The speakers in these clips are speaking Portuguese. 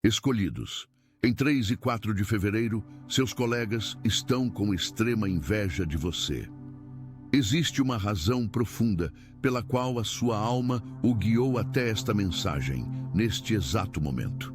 Escolhidos. Em 3 e 4 de fevereiro, seus colegas estão com extrema inveja de você. Existe uma razão profunda pela qual a sua alma o guiou até esta mensagem, neste exato momento.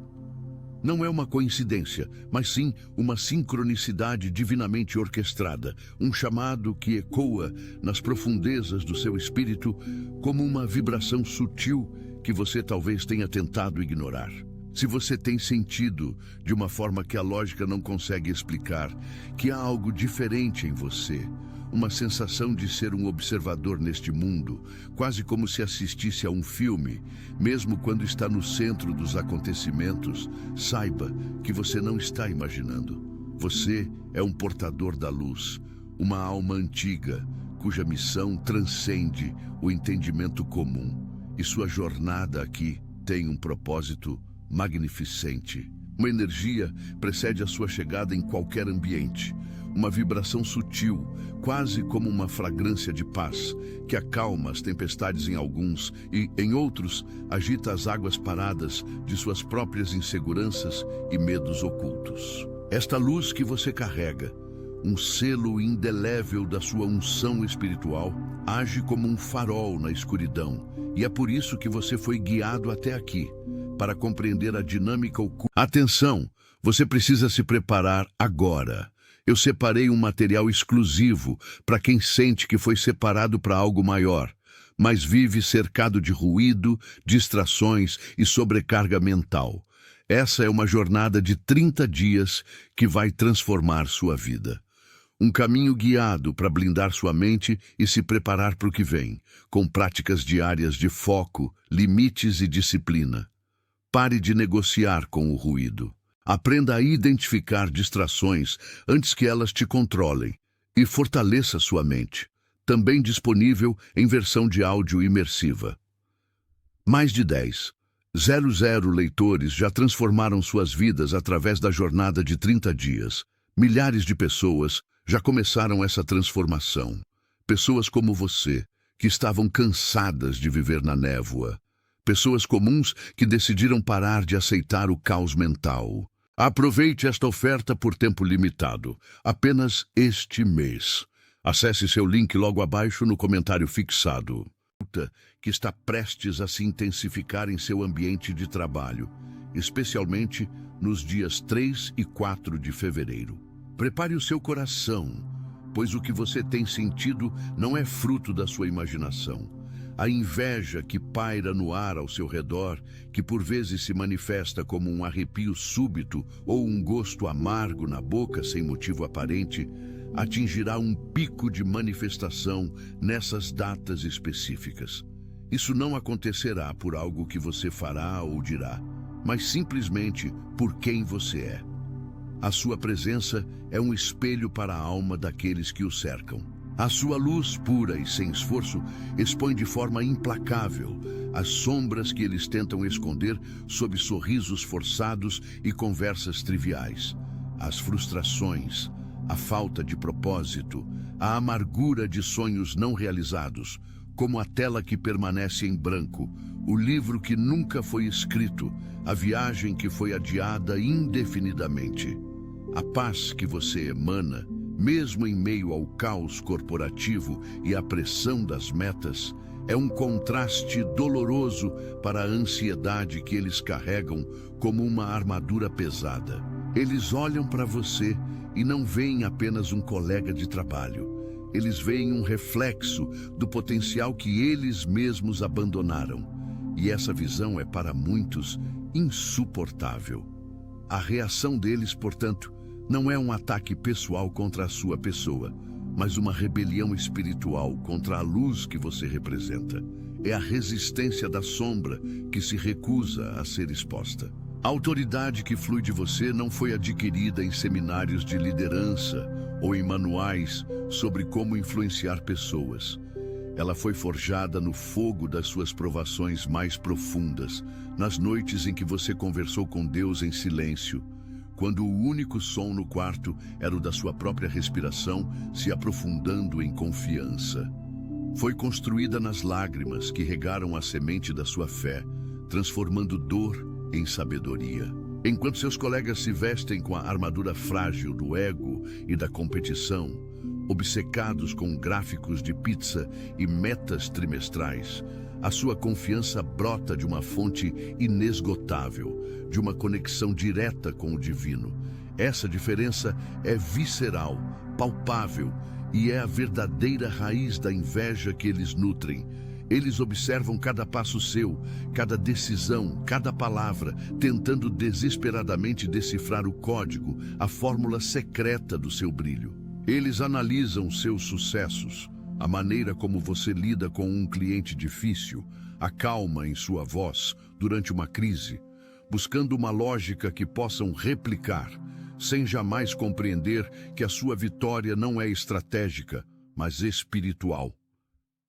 Não é uma coincidência, mas sim uma sincronicidade divinamente orquestrada, um chamado que ecoa nas profundezas do seu espírito como uma vibração sutil que você talvez tenha tentado ignorar. Se você tem sentido, de uma forma que a lógica não consegue explicar, que há algo diferente em você, uma sensação de ser um observador neste mundo, quase como se assistisse a um filme, mesmo quando está no centro dos acontecimentos, saiba que você não está imaginando. Você é um portador da luz, uma alma antiga, cuja missão transcende o entendimento comum, e sua jornada aqui tem um propósito magnificente. Uma energia precede a sua chegada em qualquer ambiente, uma vibração sutil, quase como uma fragrância de paz, que acalma as tempestades em alguns e, em outros, agita as águas paradas de suas próprias inseguranças e medos ocultos. Esta luz que você carrega, um selo indelével da sua unção espiritual, age como um farol na escuridão, e é por isso que você foi guiado até aqui, para compreender a dinâmica oculta. Atenção, você precisa se preparar agora. Eu separei um material exclusivo para quem sente que foi separado para algo maior, mas vive cercado de ruído, distrações e sobrecarga mental. Essa é uma jornada de 30 dias que vai transformar sua vida. Um caminho guiado para blindar sua mente e se preparar para o que vem, com práticas diárias de foco, limites e disciplina. Pare de negociar com o ruído. Aprenda a identificar distrações antes que elas te controlem e fortaleça sua mente. Também disponível em versão de áudio imersiva. Mais de 10,000 leitores já transformaram suas vidas através da jornada de 30 dias. Milhares de pessoas já começaram essa transformação. Pessoas como você, que estavam cansadas de viver na névoa. Pessoas comuns que decidiram parar de aceitar o caos mental. Aproveite esta oferta por tempo limitado, apenas este mês. Acesse seu link logo abaixo no comentário fixado. Que está prestes a se intensificar em seu ambiente de trabalho, especialmente nos dias 3 e 4 de fevereiro. Prepare o seu coração, pois o que você tem sentido não é fruto da sua imaginação. A inveja que paira no ar ao seu redor, que por vezes se manifesta como um arrepio súbito ou um gosto amargo na boca sem motivo aparente, atingirá um pico de manifestação nessas datas específicas. Isso não acontecerá por algo que você fará ou dirá, mas simplesmente por quem você é. A sua presença é um espelho para a alma daqueles que o cercam. A sua luz pura e sem esforço expõe de forma implacável as sombras que eles tentam esconder sob sorrisos forçados e conversas triviais. As frustrações, a falta de propósito, a amargura de sonhos não realizados, como a tela que permanece em branco, o livro que nunca foi escrito, a viagem que foi adiada indefinidamente. A paz que você emana, mesmo em meio ao caos corporativo e à pressão das metas, é um contraste doloroso para a ansiedade que eles carregam como uma armadura pesada. Eles olham para você e não veem apenas um colega de trabalho. Eles veem um reflexo do potencial que eles mesmos abandonaram. E essa visão é para muitos insuportável. A reação deles, portanto, não é um ataque pessoal contra a sua pessoa, mas uma rebelião espiritual contra a luz que você representa. É a resistência da sombra que se recusa a ser exposta. A autoridade que flui de você não foi adquirida em seminários de liderança ou em manuais sobre como influenciar pessoas. Ela foi forjada no fogo das suas provações mais profundas, nas noites em que você conversou com Deus em silêncio, quando o único som no quarto era o da sua própria respiração se aprofundando em confiança. Foi construída nas lágrimas que regaram a semente da sua fé, transformando dor em sabedoria. Enquanto seus colegas se vestem com a armadura frágil do ego e da competição, obcecados com gráficos de pizza e metas trimestrais, a sua confiança brota de uma fonte inesgotável, de uma conexão direta com o divino. Essa diferença é visceral, palpável e é a verdadeira raiz da inveja que eles nutrem. Eles observam cada passo seu, cada decisão, cada palavra, tentando desesperadamente decifrar o código, a fórmula secreta do seu brilho. Eles analisam seus sucessos, a maneira como você lida com um cliente difícil, a calma em sua voz durante uma crise, buscando uma lógica que possam replicar, sem jamais compreender que a sua vitória não é estratégica, mas espiritual.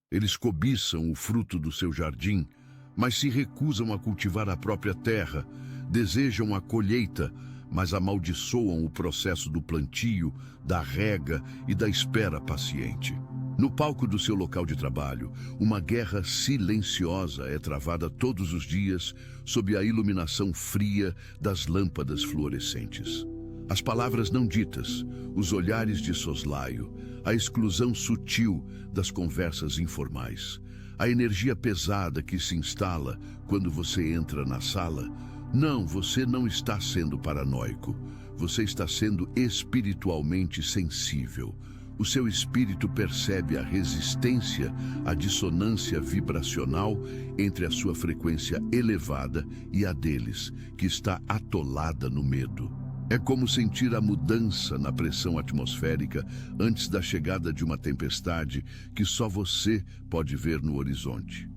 Eles cobiçam o fruto do seu jardim, mas se recusam a cultivar a própria terra, desejam a colheita, mas amaldiçoam o processo do plantio, da rega e da espera paciente. No palco do seu local de trabalho, uma guerra silenciosa é travada todos os dias sob a iluminação fria das lâmpadas fluorescentes. As palavras não ditas, os olhares de soslaio, a exclusão sutil das conversas informais, a energia pesada que se instala quando você entra na sala. Não, você não está sendo paranoico. Você está sendo espiritualmente sensível. O seu espírito percebe a resistência, a dissonância vibracional entre a sua frequência elevada e a deles, que está atolada no medo. É como sentir a mudança na pressão atmosférica antes da chegada de uma tempestade que só você pode ver no horizonte.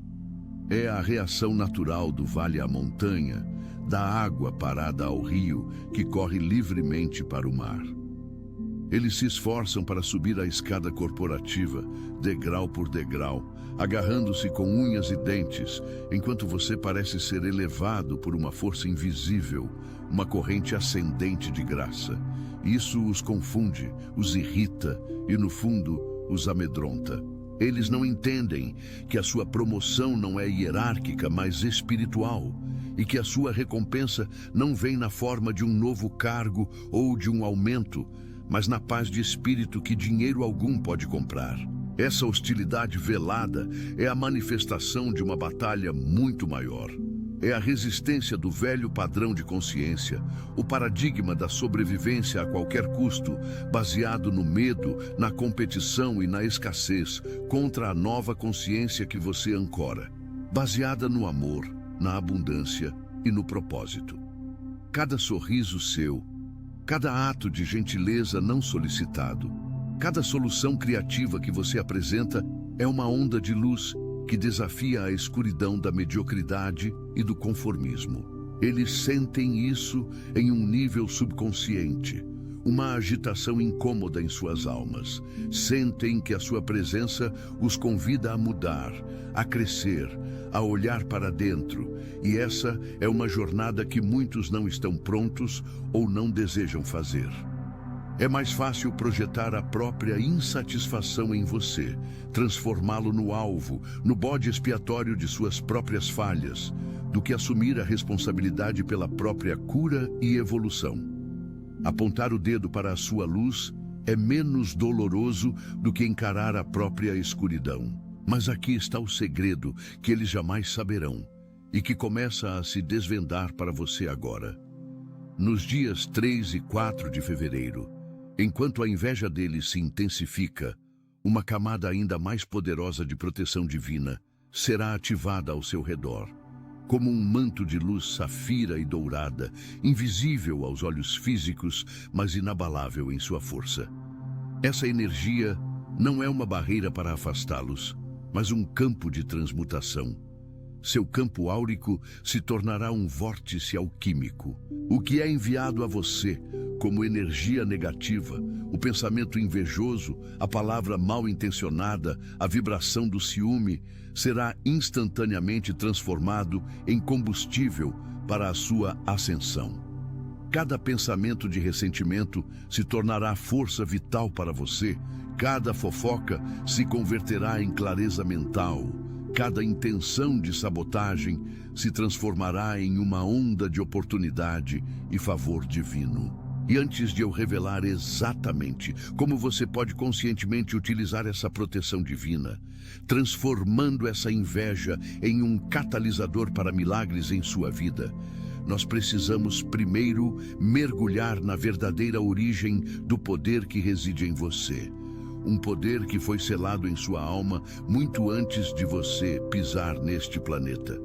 É a reação natural do vale à montanha, da água parada ao rio que corre livremente para o mar. Eles se esforçam para subir a escada corporativa, degrau por degrau, agarrando-se com unhas e dentes, enquanto você parece ser elevado por uma força invisível, uma corrente ascendente de graça. Isso os confunde, os irrita e, no fundo, os amedronta. Eles não entendem que a sua promoção não é hierárquica, mas espiritual, e que a sua recompensa não vem na forma de um novo cargo ou de um aumento, mas na paz de espírito que dinheiro algum pode comprar. Essa hostilidade velada é a manifestação de uma batalha muito maior. É a resistência do velho padrão de consciência, o paradigma da sobrevivência a qualquer custo, baseado no medo, na competição e na escassez, contra a nova consciência que você ancora, baseada no amor, na abundância e no propósito. Cada sorriso seu, cada ato de gentileza não solicitado, cada solução criativa que você apresenta é uma onda de luz que desafia a escuridão da mediocridade e do conformismo. Eles sentem isso em um nível subconsciente, uma agitação incômoda em suas almas. Sentem que a sua presença os convida a mudar, a crescer, a olhar para dentro, e essa é uma jornada que muitos não estão prontos ou não desejam fazer. É mais fácil projetar a própria insatisfação em você, transformá-lo no alvo, no bode expiatório de suas próprias falhas, do que assumir a responsabilidade pela própria cura e evolução. Apontar o dedo para a sua luz é menos doloroso do que encarar a própria escuridão. Mas aqui está o segredo que eles jamais saberão e que começa a se desvendar para você agora. Nos dias 3 e 4 de fevereiro, enquanto a inveja deles se intensifica, uma camada ainda mais poderosa de proteção divina será ativada ao seu redor, como um manto de luz safira e dourada, invisível aos olhos físicos, mas inabalável em sua força. Essa energia não é uma barreira para afastá-los, mas um campo de transmutação. Seu campo áurico se tornará um vórtice alquímico. O que é enviado a você como energia negativa, o pensamento invejoso, a palavra mal intencionada, a vibração do ciúme, será instantaneamente transformado em combustível para a sua ascensão. Cada pensamento de ressentimento se tornará força vital para você. Cada fofoca se converterá em clareza mental. Cada intenção de sabotagem se transformará em uma onda de oportunidade e favor divino. E antes de eu revelar exatamente como você pode conscientemente utilizar essa proteção divina, transformando essa inveja em um catalisador para milagres em sua vida, nós precisamos primeiro mergulhar na verdadeira origem do poder que reside em você. Um poder que foi selado em sua alma muito antes de você pisar neste planeta.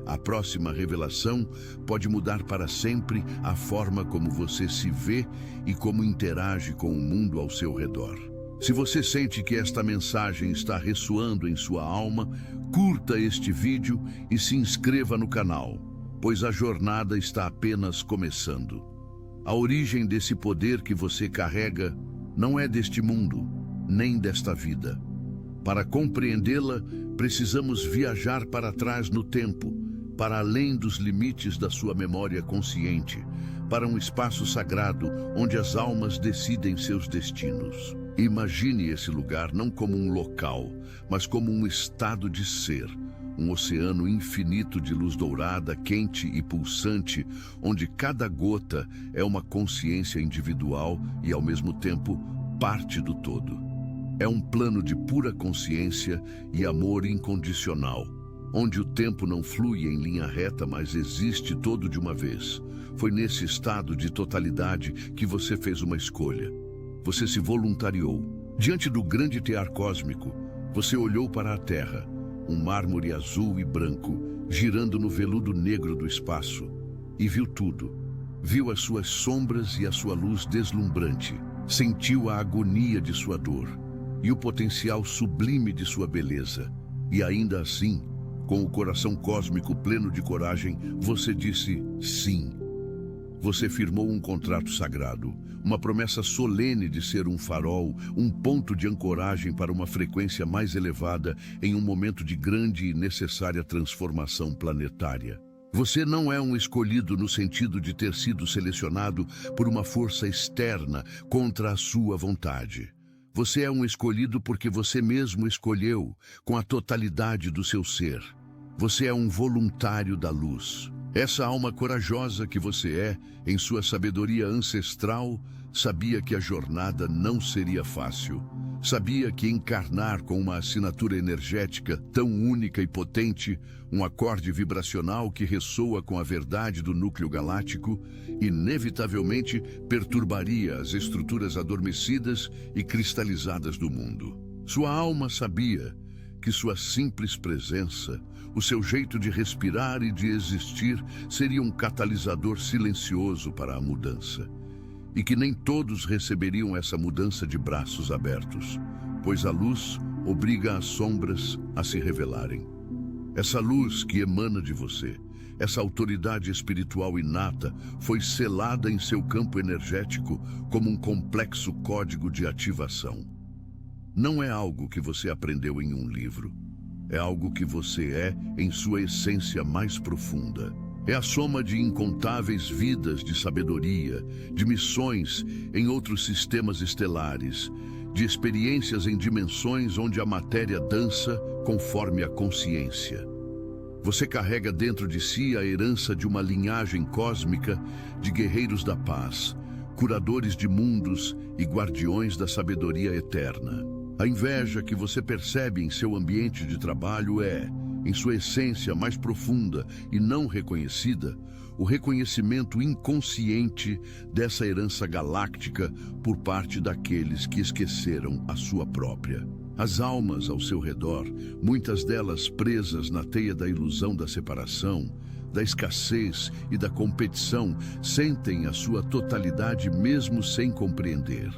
A próxima revelação pode mudar para sempre a forma como você se vê e como interage com o mundo ao seu redor. Se você sente que esta mensagem está ressoando em sua alma, curta este vídeo e se inscreva no canal, pois a jornada está apenas começando. A origem desse poder que você carrega não é deste mundo, nem desta vida. Para compreendê-la, precisamos viajar para trás no tempo, para além dos limites da sua memória consciente, para um espaço sagrado onde as almas decidem seus destinos. Imagine esse lugar não como um local, mas como um estado de ser, um oceano infinito de luz dourada, quente e pulsante, onde cada gota é uma consciência individual e, ao mesmo tempo, parte do todo. É um plano de pura consciência e amor incondicional, onde o tempo não flui em linha reta, mas existe todo de uma vez. Foi nesse estado de totalidade que você fez uma escolha. Você se voluntariou. Diante do grande tear cósmico, você olhou para a Terra, um mármore azul e branco, girando no veludo negro do espaço, e viu tudo. Viu as suas sombras e a sua luz deslumbrante. Sentiu a agonia de sua dor e o potencial sublime de sua beleza. E ainda assim, com o coração cósmico pleno de coragem, você disse sim. Você firmou um contrato sagrado, uma promessa solene de ser um farol, um ponto de ancoragem para uma frequência mais elevada em um momento de grande e necessária transformação planetária. Você não é um escolhido no sentido de ter sido selecionado por uma força externa contra a sua vontade. Você é um escolhido porque você mesmo escolheu, com a totalidade do seu ser. Você é um voluntário da luz. Essa alma corajosa que você é, em sua sabedoria ancestral, sabia que a jornada não seria fácil. Sabia que encarnar com uma assinatura energética tão única e potente, um acorde vibracional que ressoa com a verdade do núcleo galáctico, inevitavelmente perturbaria as estruturas adormecidas e cristalizadas do mundo. Sua alma sabia que sua simples presença, o seu jeito de respirar e de existir seria um catalisador silencioso para a mudança. E que nem todos receberiam essa mudança de braços abertos, pois a luz obriga as sombras a se revelarem. Essa luz que emana de você, essa autoridade espiritual inata, foi selada em seu campo energético como um complexo código de ativação. Não é algo que você aprendeu em um livro. É algo que você é em sua essência mais profunda. É a soma de incontáveis vidas de sabedoria, de missões em outros sistemas estelares, de experiências em dimensões onde a matéria dança conforme a consciência. Você carrega dentro de si a herança de uma linhagem cósmica de guerreiros da paz, curadores de mundos e guardiões da sabedoria eterna. A inveja que você percebe em seu ambiente de trabalho é, em sua essência mais profunda e não reconhecida, o reconhecimento inconsciente dessa herança galáctica por parte daqueles que esqueceram a sua própria. As almas ao seu redor, muitas delas presas na teia da ilusão da separação, da escassez e da competição, sentem a sua totalidade mesmo sem compreender.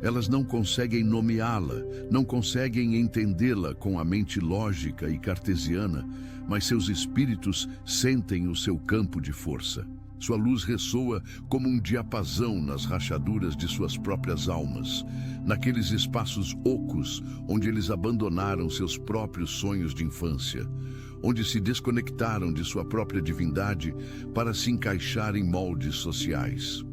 Elas não conseguem nomeá-la, não conseguem entendê-la com a mente lógica e cartesiana, mas seus espíritos sentem o seu campo de força. Sua luz ressoa como um diapasão nas rachaduras de suas próprias almas, naqueles espaços ocos onde eles abandonaram seus próprios sonhos de infância, onde se desconectaram de sua própria divindade para se encaixar em moldes sociais.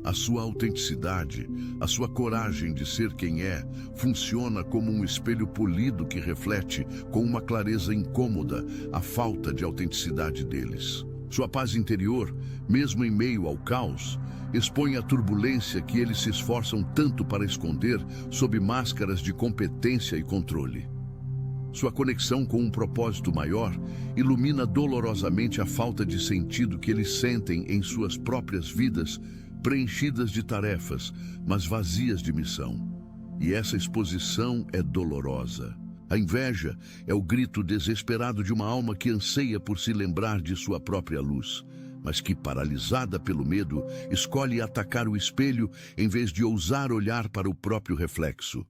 A sua autenticidade, a sua coragem de ser quem é, funciona como um espelho polido que reflete, com uma clareza incômoda, a falta de autenticidade deles. Sua paz interior, mesmo em meio ao caos, expõe a turbulência que eles se esforçam tanto para esconder sob máscaras de competência e controle. Sua conexão com um propósito maior ilumina dolorosamente a falta de sentido que eles sentem em suas próprias vidas, preenchidas de tarefas, mas vazias de missão. E essa exposição é dolorosa. A inveja é o grito desesperado de uma alma que anseia por se lembrar de sua própria luz, mas que, paralisada pelo medo, escolhe atacar o espelho em vez de ousar olhar para o próprio reflexo.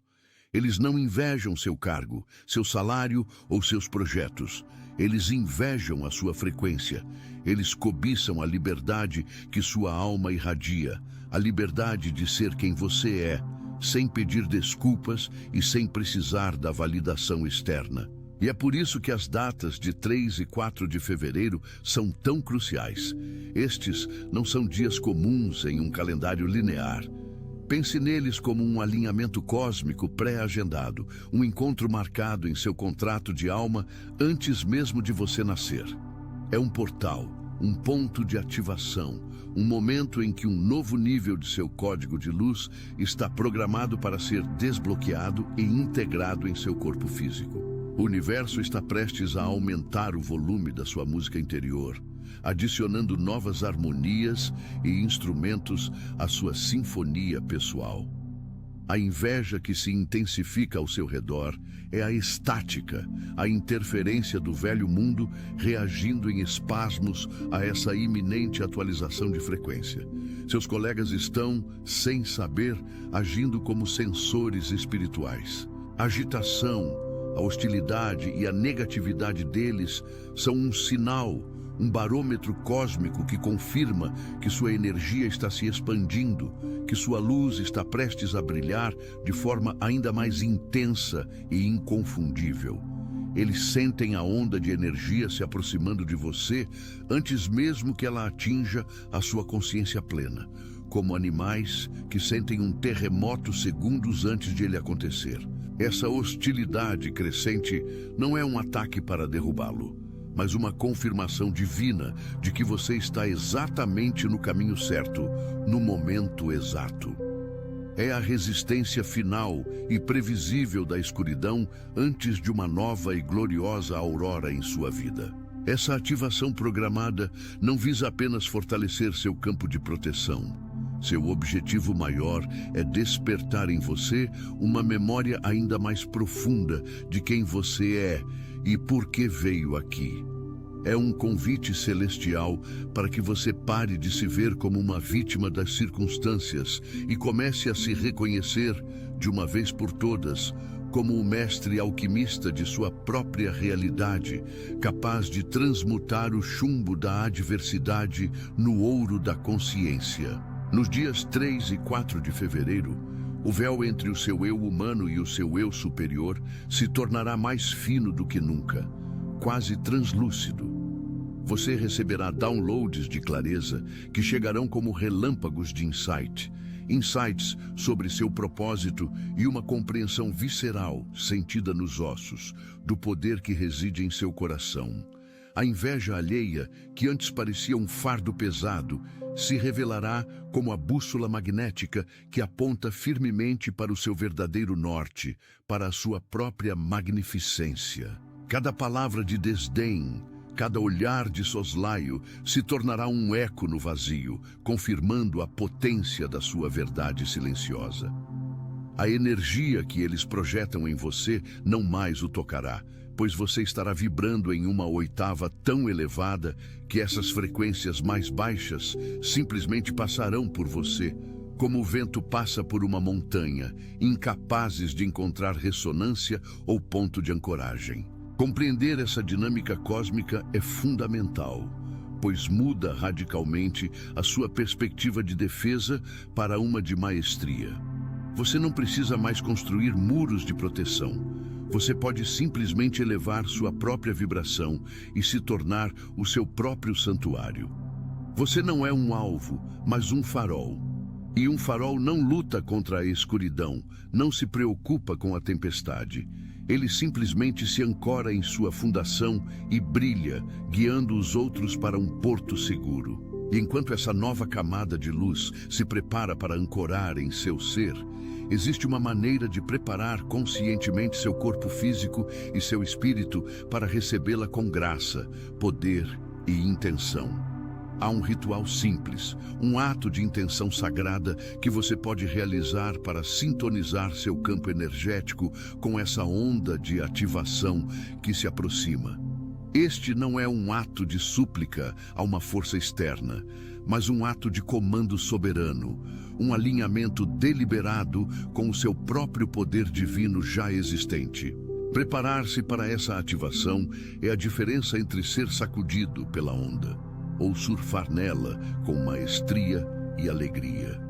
Eles não invejam seu cargo, seu salário ou seus projetos. Eles invejam a sua frequência. Eles cobiçam a liberdade que sua alma irradia, a liberdade de ser quem você é, sem pedir desculpas e sem precisar da validação externa. E é por isso que as datas de 3 e 4 de fevereiro são tão cruciais. Estes não são dias comuns em um calendário linear. Pense neles como um alinhamento cósmico pré-agendado, um encontro marcado em seu contrato de alma antes mesmo de você nascer. É um portal, um ponto de ativação, um momento em que um novo nível de seu código de luz está programado para ser desbloqueado e integrado em seu corpo físico. O universo está prestes a aumentar o volume da sua música interior, adicionando novas harmonias e instrumentos à sua sinfonia pessoal. A inveja que se intensifica ao seu redor é a estática, a interferência do velho mundo reagindo em espasmos a essa iminente atualização de frequência. Seus colegas estão, sem saber, agindo como sensores espirituais. A agitação, a hostilidade e a negatividade deles são um sinal, um barômetro cósmico que confirma que sua energia está se expandindo, que sua luz está prestes a brilhar de forma ainda mais intensa e inconfundível. Eles sentem a onda de energia se aproximando de você antes mesmo que ela atinja a sua consciência plena, como animais que sentem um terremoto segundos antes de ele acontecer. Essa hostilidade crescente não é um ataque para derrubá-lo, mas uma confirmação divina de que você está exatamente no caminho certo, no momento exato. É a resistência final e previsível da escuridão antes de uma nova e gloriosa aurora em sua vida. Essa ativação programada não visa apenas fortalecer seu campo de proteção. Seu objetivo maior é despertar em você uma memória ainda mais profunda de quem você é e por que veio aqui. É um convite celestial para que você pare de se ver como uma vítima das circunstâncias e comece a se reconhecer, de uma vez por todas, como o mestre alquimista de sua própria realidade, capaz de transmutar o chumbo da adversidade no ouro da consciência. Nos dias 3 e 4 de fevereiro, o véu entre o seu eu humano e o seu eu superior se tornará mais fino do que nunca, quase translúcido. Você receberá downloads de clareza que chegarão como relâmpagos de insights sobre seu propósito e uma compreensão visceral, sentida nos ossos, do poder que reside em seu coração. A inveja alheia, que antes parecia um fardo pesado, se revelará como a bússola magnética que aponta firmemente para o seu verdadeiro norte, para a sua própria magnificência. Cada palavra de desdém, cada olhar de soslaio se tornará um eco no vazio, confirmando a potência da sua verdade silenciosa. A energia que eles projetam em você não mais o tocará, pois você estará vibrando em uma oitava tão elevada que essas frequências mais baixas simplesmente passarão por você, como o vento passa por uma montanha, incapazes de encontrar ressonância ou ponto de ancoragem. Compreender essa dinâmica cósmica é fundamental, pois muda radicalmente a sua perspectiva de defesa para uma de maestria. Você não precisa mais construir muros de proteção. Você pode simplesmente elevar sua própria vibração e se tornar o seu próprio santuário. Você não é um alvo, mas um farol. E um farol não luta contra a escuridão, não se preocupa com a tempestade. Ele simplesmente se ancora em sua fundação e brilha, guiando os outros para um porto seguro. E enquanto essa nova camada de luz se prepara para ancorar em seu ser, existe uma maneira de preparar conscientemente seu corpo físico e seu espírito para recebê-la com graça, poder e intenção. Há um ritual simples, um ato de intenção sagrada que você pode realizar para sintonizar seu campo energético com essa onda de ativação que se aproxima. Este não é um ato de súplica a uma força externa, mas um ato de comando soberano, um alinhamento deliberado com o seu próprio poder divino já existente. Preparar-se para essa ativação é a diferença entre ser sacudido pela onda ou surfar nela com maestria e alegria.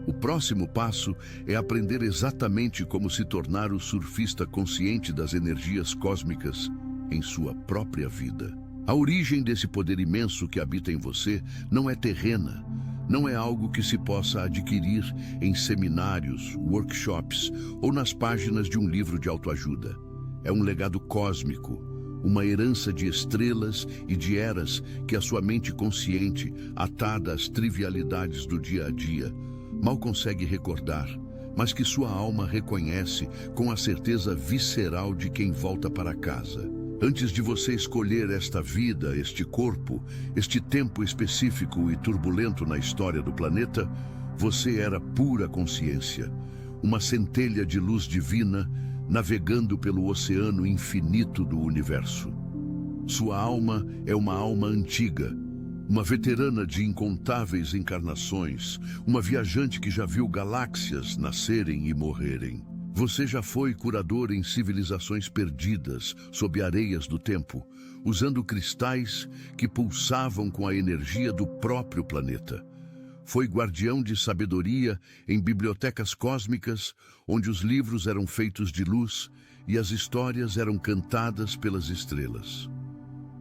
O próximo passo é aprender exatamente como se tornar o surfista consciente das energias cósmicas em sua própria vida. A origem desse poder imenso que habita em você não é terrena, não é algo que se possa adquirir em seminários, workshops ou nas páginas de um livro de autoajuda. É um legado cósmico, uma herança de estrelas e de eras que a sua mente consciente, atada às trivialidades do dia a dia, mal consegue recordar, mas que sua alma reconhece com a certeza visceral de quem volta para casa. Antes de você escolher esta vida, este corpo, este tempo específico e turbulento na história do planeta, você era pura consciência, uma centelha de luz divina navegando pelo oceano infinito do universo. Sua alma é uma alma antiga, uma veterana de incontáveis encarnações, uma viajante que já viu galáxias nascerem e morrerem. Você já foi curador em civilizações perdidas, sob areias do tempo, usando cristais que pulsavam com a energia do próprio planeta. Foi guardião de sabedoria em bibliotecas cósmicas, onde os livros eram feitos de luz e as histórias eram cantadas pelas estrelas.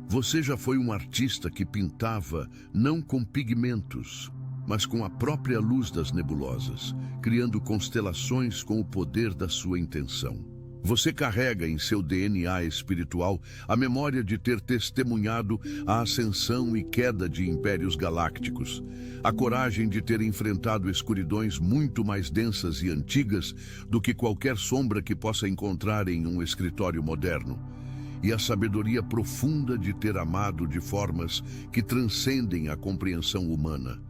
Você já foi um artista que pintava não com pigmentos, mas com a própria luz das nebulosas, criando constelações com o poder da sua intenção. Você carrega em seu DNA espiritual a memória de ter testemunhado a ascensão e queda de impérios galácticos, a coragem de ter enfrentado escuridões muito mais densas e antigas do que qualquer sombra que possa encontrar em um escritório moderno, e a sabedoria profunda de ter amado de formas que transcendem a compreensão humana.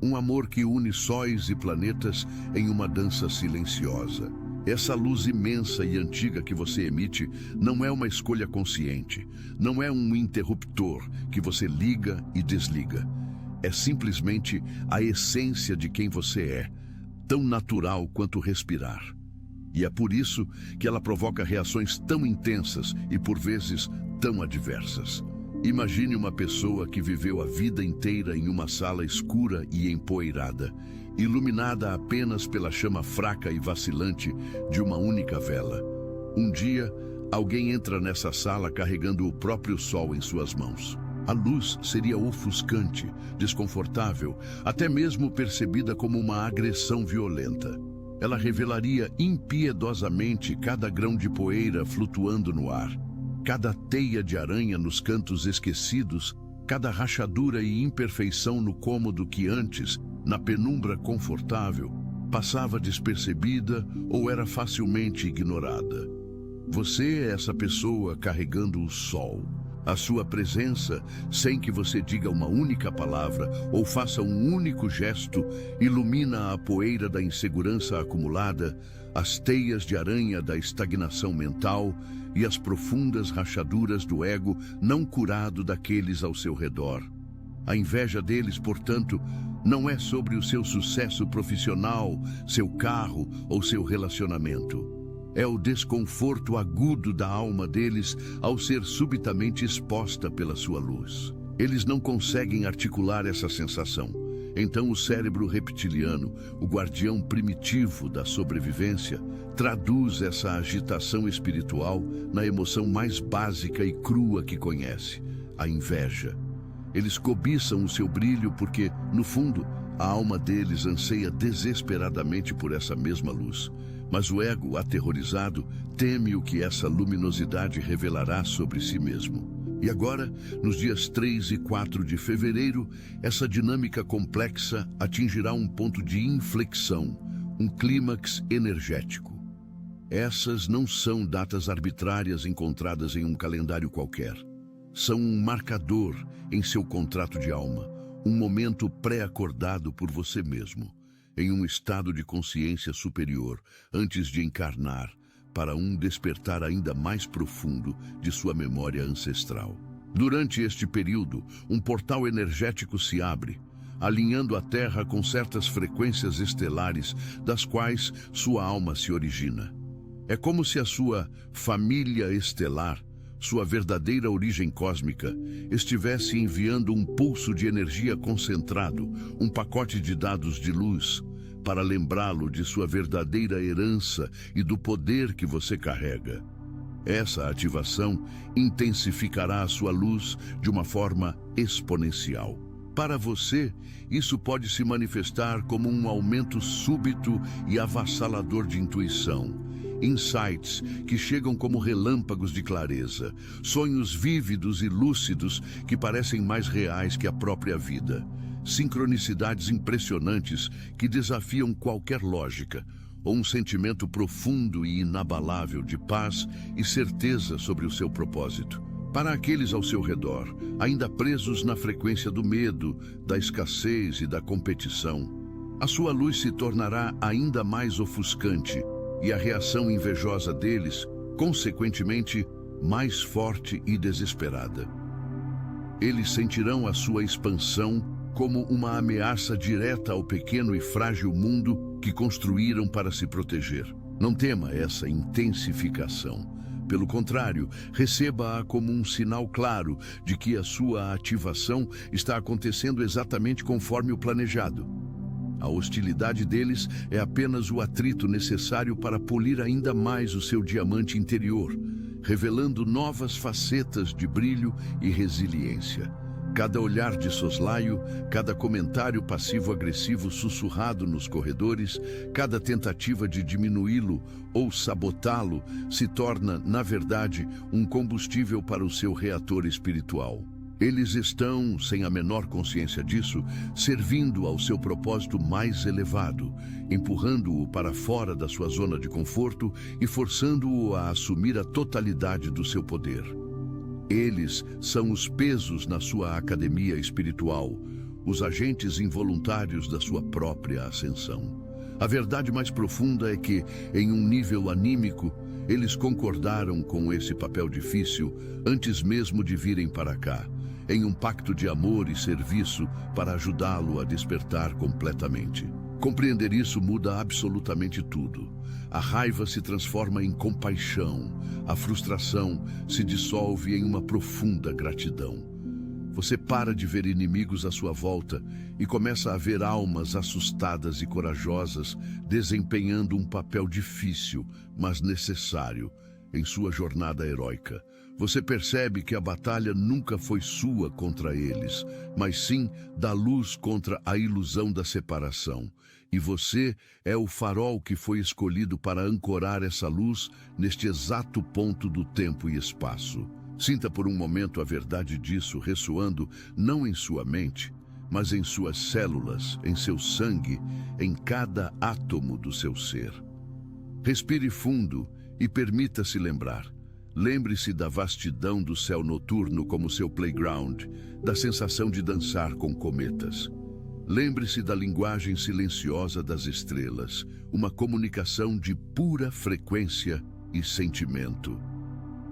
Um amor que une sóis e planetas em uma dança silenciosa. Essa luz imensa e antiga que você emite não é uma escolha consciente, não é um interruptor que você liga e desliga. É simplesmente a essência de quem você é, tão natural quanto respirar. E é por isso que ela provoca reações tão intensas e, por vezes, tão adversas. Imagine uma pessoa que viveu a vida inteira em uma sala escura e empoeirada, iluminada apenas pela chama fraca e vacilante de uma única vela. Um dia, alguém entra nessa sala carregando o próprio sol em suas mãos. A luz seria ofuscante, desconfortável, até mesmo percebida como uma agressão violenta. Ela revelaria impiedosamente cada grão de poeira flutuando no ar, cada teia de aranha nos cantos esquecidos, cada rachadura e imperfeição no cômodo que antes, na penumbra confortável, passava despercebida ou era facilmente ignorada. Você é essa pessoa carregando o sol. A sua presença, sem que você diga uma única palavra ou faça um único gesto, ilumina a poeira da insegurança acumulada, as teias de aranha da estagnação mental e as profundas rachaduras do ego não curado daqueles ao seu redor. A inveja deles, portanto, não é sobre o seu sucesso profissional, seu carro ou seu relacionamento. É o desconforto agudo da alma deles ao ser subitamente exposta pela sua luz. Eles não conseguem articular essa sensação. Então o cérebro reptiliano, o guardião primitivo da sobrevivência, traduz essa agitação espiritual na emoção mais básica e crua que conhece, a inveja. Eles cobiçam o seu brilho porque, no fundo, A alma deles anseia desesperadamente por essa mesma luz, mas o ego, aterrorizado, teme o que essa luminosidade revelará sobre si mesmo. E agora, nos dias 3 e 4 de fevereiro, essa dinâmica complexa atingirá um ponto de inflexão, um clímax energético. Essas não são datas arbitrárias encontradas em um calendário qualquer. São um marcador em seu contrato de alma, um momento pré-acordado por você mesmo, em um estado de consciência superior, antes de encarnar, para um despertar ainda mais profundo de sua memória ancestral. Durante este período, um portal energético se abre, alinhando a Terra com certas frequências estelares das quais sua alma se origina. É como se a sua família estelar, sua verdadeira origem cósmica, estivesse enviando um pulso de energia concentrado, um pacote de dados de luz, para lembrá-lo de sua verdadeira herança e do poder que você carrega. Essa ativação intensificará a sua luz de uma forma exponencial. Para você, isso pode se manifestar como um aumento súbito e avassalador de intuição, insights que chegam como relâmpagos de clareza, sonhos vívidos e lúcidos que parecem mais reais que a própria vida, sincronicidades impressionantes que desafiam qualquer lógica, ou um sentimento profundo e inabalável de paz e certeza sobre o seu propósito. Para aqueles ao seu redor, ainda presos na frequência do medo, da escassez e da competição, a sua luz se tornará ainda mais ofuscante e a reação invejosa deles, consequentemente, mais forte e desesperada. Eles sentirão a sua expansão como uma ameaça direta ao pequeno e frágil mundo que construíram para se proteger. Não tema essa intensificação. Pelo contrário, receba-a como um sinal claro de que a sua ativação está acontecendo exatamente conforme o planejado. A hostilidade deles é apenas o atrito necessário para polir ainda mais o seu diamante interior, revelando novas facetas de brilho e resiliência. Cada olhar de soslaio, cada comentário passivo-agressivo sussurrado nos corredores, cada tentativa de diminuí-lo ou sabotá-lo se torna, na verdade, um combustível para o seu reator espiritual. Eles estão, sem a menor consciência disso, servindo ao seu propósito mais elevado, empurrando-o para fora da sua zona de conforto e forçando-o a assumir a totalidade do seu poder. Eles são os pesos na sua academia espiritual, os agentes involuntários da sua própria ascensão. A verdade mais profunda é que, em um nível anímico, eles concordaram com esse papel difícil antes mesmo de virem para cá, em um pacto de amor e serviço para ajudá-lo a despertar completamente. Compreender isso muda absolutamente tudo. A raiva se transforma em compaixão, a frustração se dissolve em uma profunda gratidão. Você para de ver inimigos à sua volta e começa a ver almas assustadas e corajosas desempenhando um papel difícil, mas necessário, em sua jornada heróica. Você percebe que a batalha nunca foi sua contra eles, mas sim da luz contra a ilusão da separação. E você é o farol que foi escolhido para ancorar essa luz neste exato ponto do tempo e espaço. Sinta por um momento a verdade disso ressoando não em sua mente, mas em suas células, em seu sangue, em cada átomo do seu ser. Respire fundo e permita-se lembrar. Lembre-se da vastidão do céu noturno como seu playground, da sensação de dançar com cometas. Lembre-se da linguagem silenciosa das estrelas, uma comunicação de pura frequência e sentimento.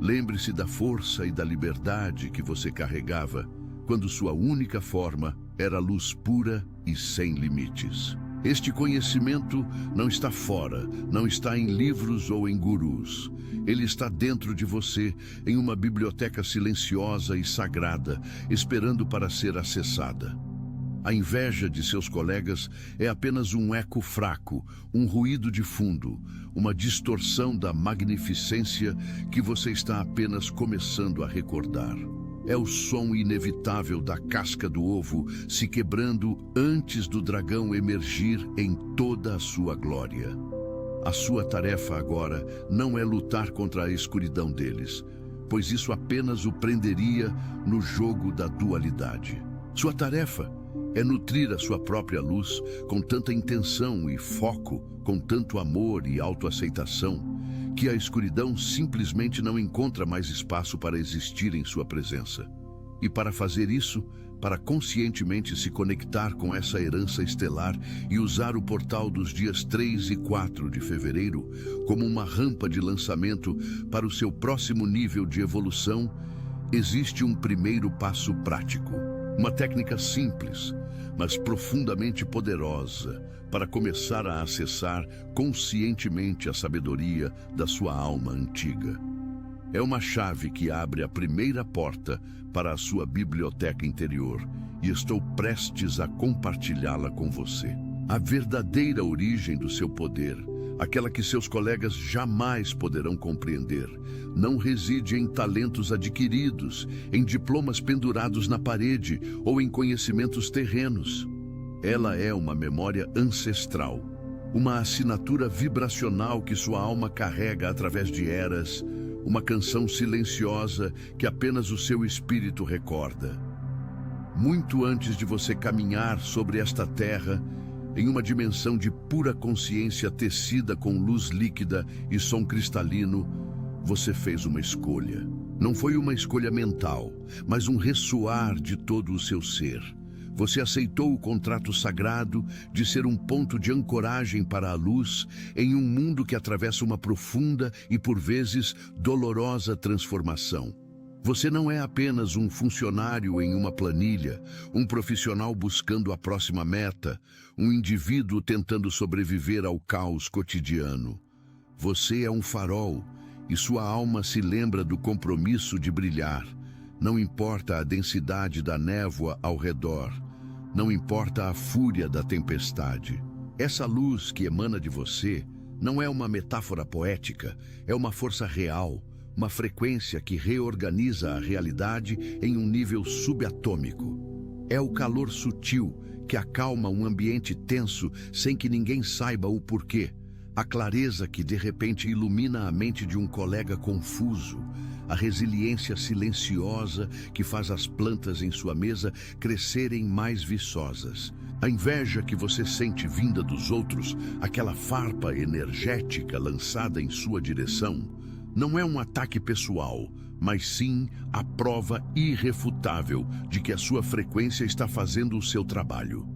Lembre-se da força e da liberdade que você carregava, quando sua única forma era luz pura e sem limites. Este conhecimento não está fora, não está em livros ou em gurus. Ele está dentro de você, em uma biblioteca silenciosa e sagrada, esperando para ser acessada. A inveja de seus colegas é apenas um eco fraco, um ruído de fundo, uma distorção da magnificência que você está apenas começando a recordar. É o som inevitável da casca do ovo se quebrando antes do dragão emergir em toda a sua glória. A sua tarefa agora não é lutar contra a escuridão deles, pois isso apenas o prenderia no jogo da dualidade. Sua tarefa é nutrir a sua própria luz com tanta intenção e foco, com tanto amor e autoaceitação, que a escuridão simplesmente não encontra mais espaço para existir em sua presença. E para fazer isso, para conscientemente se conectar com essa herança estelar e usar o portal dos dias 3 e 4 de fevereiro como uma rampa de lançamento para o seu próximo nível de evolução, existe um primeiro passo prático, uma técnica simples, mas profundamente poderosa, para começar a acessar conscientemente a sabedoria da sua alma antiga. É uma chave que abre a primeira porta para a sua biblioteca interior e estou prestes a compartilhá-la com você. A verdadeira origem do seu poder, aquela que seus colegas jamais poderão compreender, não reside em talentos adquiridos, em diplomas pendurados na parede ou em conhecimentos terrenos. Ela é uma memória ancestral, uma assinatura vibracional que sua alma carrega através de eras, uma canção silenciosa que apenas o seu espírito recorda. Muito antes de você caminhar sobre esta terra, em uma dimensão de pura consciência tecida com luz líquida e som cristalino, você fez uma escolha. Não foi uma escolha mental, mas um ressoar de todo o seu ser. Você aceitou o contrato sagrado de ser um ponto de ancoragem para a luz em um mundo que atravessa uma profunda e, por vezes, dolorosa transformação. Você não é apenas um funcionário em uma planilha, um profissional buscando a próxima meta, um indivíduo tentando sobreviver ao caos cotidiano. Você é um farol e sua alma se lembra do compromisso de brilhar. Não importa a densidade da névoa ao redor. Não importa a fúria da tempestade. Essa luz que emana de você não é uma metáfora poética, é uma força real, uma frequência que reorganiza a realidade em um nível subatômico. É o calor sutil que acalma um ambiente tenso sem que ninguém saiba o porquê. A clareza que de repente ilumina a mente de um colega confuso. A resiliência silenciosa que faz as plantas em sua mesa crescerem mais viçosas. A inveja que você sente vinda dos outros, aquela farpa energética lançada em sua direção, não é um ataque pessoal, mas sim a prova irrefutável de que a sua frequência está fazendo o seu trabalho.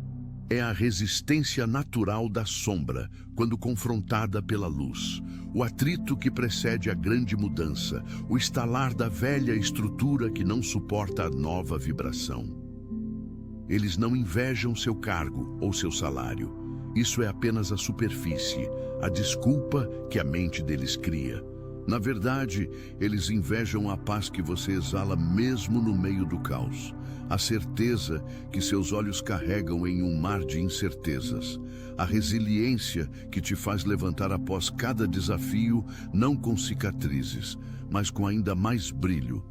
É a resistência natural da sombra quando confrontada pela luz, o atrito que precede a grande mudança, o estalar da velha estrutura que não suporta a nova vibração. Eles não invejam seu cargo ou seu salário. Isso é apenas a superfície, a desculpa que a mente deles cria. Na verdade, eles invejam a paz que você exala mesmo no meio do caos, a certeza que seus olhos carregam em um mar de incertezas, a resiliência que te faz levantar após cada desafio, não com cicatrizes, mas com ainda mais brilho.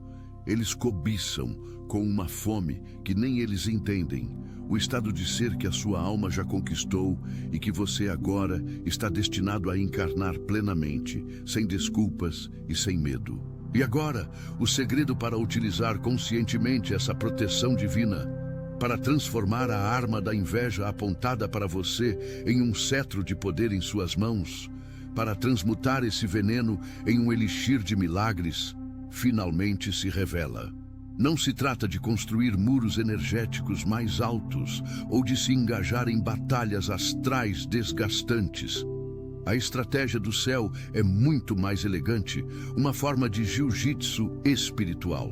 Eles cobiçam, com uma fome que nem eles entendem, o estado de ser que a sua alma já conquistou e que você agora está destinado a encarnar plenamente, sem desculpas e sem medo. E agora, o segredo para utilizar conscientemente essa proteção divina, para transformar a arma da inveja apontada para você em um cetro de poder em suas mãos, para transmutar esse veneno em um elixir de milagres, finalmente se revela. Não se trata de construir muros energéticos mais altos ou de se engajar em batalhas astrais desgastantes. A estratégia do céu é muito mais elegante, uma forma de jiu-jitsu espiritual.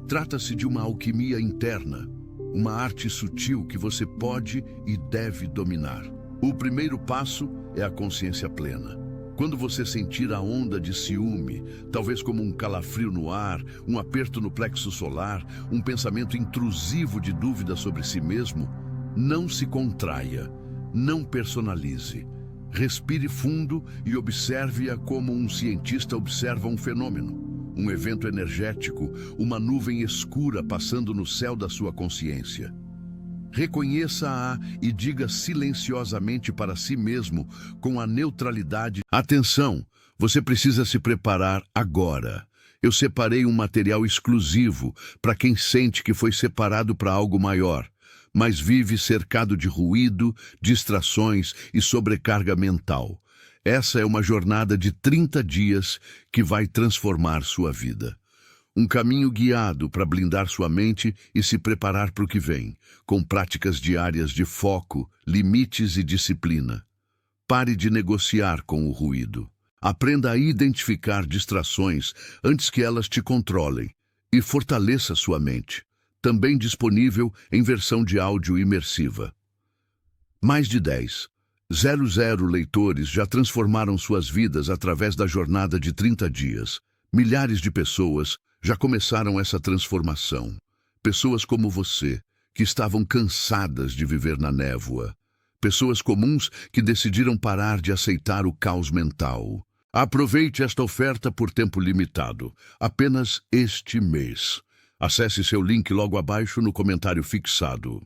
Trata-se de uma alquimia interna, uma arte sutil que você pode e deve dominar. O primeiro passo é a consciência plena. Quando você sentir a onda de ciúme, talvez como um calafrio no ar, um aperto no plexo solar, um pensamento intrusivo de dúvida sobre si mesmo, não se contraia, não personalize. Respire fundo e observe-a como um cientista observa um fenômeno. um evento energético, uma nuvem escura passando no céu da sua consciência. Reconheça-a e diga silenciosamente para si mesmo, com a neutralidade: atenção, você precisa se preparar agora. Eu separei um material exclusivo para quem sente que foi separado para algo maior, mas vive cercado de ruído, distrações e sobrecarga mental. Essa é uma jornada de 30 dias que vai transformar sua vida. Um caminho guiado para blindar sua mente e se preparar para o que vem, com práticas diárias de foco, limites e disciplina. Pare de negociar com o ruído. Aprenda a identificar distrações antes que elas te controlem e fortaleça sua mente. Também disponível em versão de áudio imersiva. Mais de 10,00 leitores já transformaram suas vidas através da jornada de 30 dias. Milhares de pessoas já começaram essa transformação. Pessoas como você, que estavam cansadas de viver na névoa. Pessoas comuns que decidiram parar de aceitar o caos mental. Aproveite esta oferta por tempo limitado, apenas este mês. Acesse seu link logo abaixo no comentário fixado.